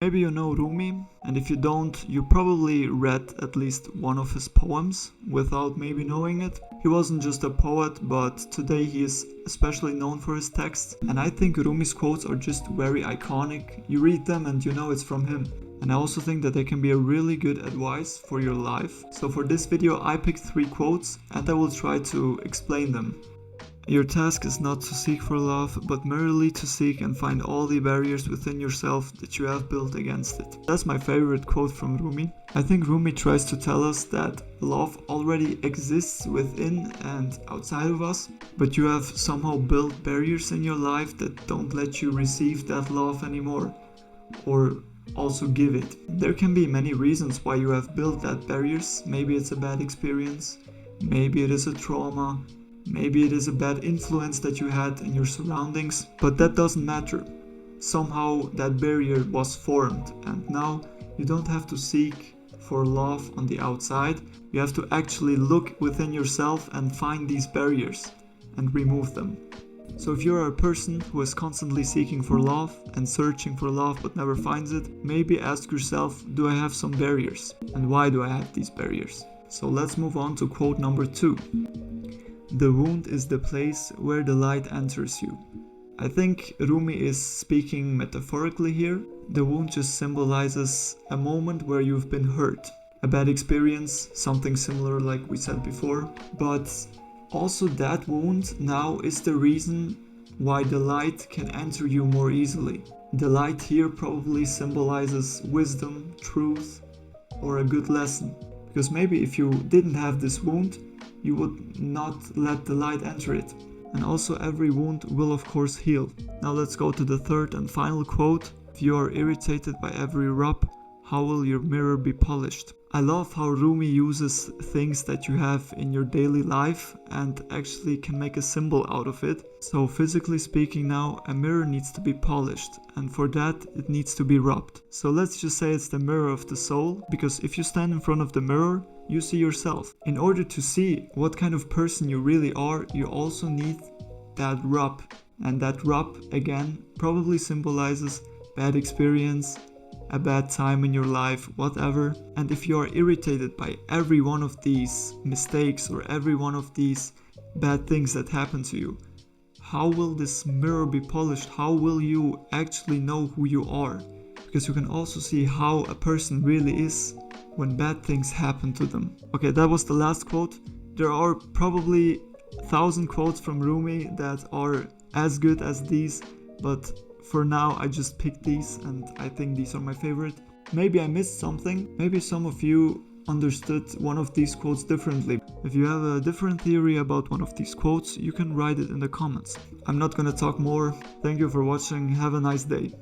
Maybe you know Rumi, and if you don't, you probably read at least one of his poems without maybe knowing it. He wasn't just a poet, but today he is especially known for his texts, and I think Rumi's quotes are just very iconic. You read them and you know it's from him. And I also think that they can be a really good advice for your life. So for this video I picked 3 quotes and I will try to explain them. Your task is not to seek for love, but merely to seek and find all the barriers within yourself that you have built against it. That's my favorite quote from Rumi. I think Rumi tries to tell us that love already exists within and outside of us, but you have somehow built barriers in your life that don't let you receive that love anymore, or also give it. There can be many reasons why you have built that barriers. Maybe it's a bad experience, maybe it is a trauma, maybe it is a bad influence that you had in your surroundings, but that doesn't matter. Somehow that barrier was formed, and now you don't have to seek for love on the outside. You have to actually look within yourself and find these barriers and remove them. So if you're a person who is constantly seeking for love and searching for love but never finds it, maybe ask yourself, do I have some barriers? And why do I have these barriers? So let's move on to quote number 2. The wound is the place where the light enters you. I think Rumi is speaking metaphorically here. The wound just symbolizes a moment where you've been hurt, a bad experience, something similar like we said before. But also that wound now is the reason why the light can enter you more easily. The light here probably symbolizes wisdom, truth, or a good lesson. Because maybe if you didn't have this wound, you would not let the light enter it. And also every wound will of course heal. Now let's go to the third and final quote. If you are irritated by every rub, how will your mirror be polished? I love how Rumi uses things that you have in your daily life and actually can make a symbol out of it. So physically speaking now, a mirror needs to be polished, and for that it needs to be rubbed. So let's just say it's the mirror of the soul, because if you stand in front of the mirror, you see yourself. In order to see what kind of person you really are, you also need that rub. And that rub, again, probably symbolizes bad experience, a bad time in your life, whatever. And if you are irritated by every one of these mistakes or every one of these bad things that happen to you, how will this mirror be polished? How will you actually know who you are? Because you can also see how a person really is when bad things happen to them. Okay, that was the last quote. There are probably 1,000 quotes from Rumi that are as good as these, but for now I just picked these and I think these are my favorite. Maybe I missed something. Maybe some of you understood one of these quotes differently. If you have a different theory about one of these quotes, you can write it in the comments. I'm not gonna talk more. Thank you for watching. Have a nice day.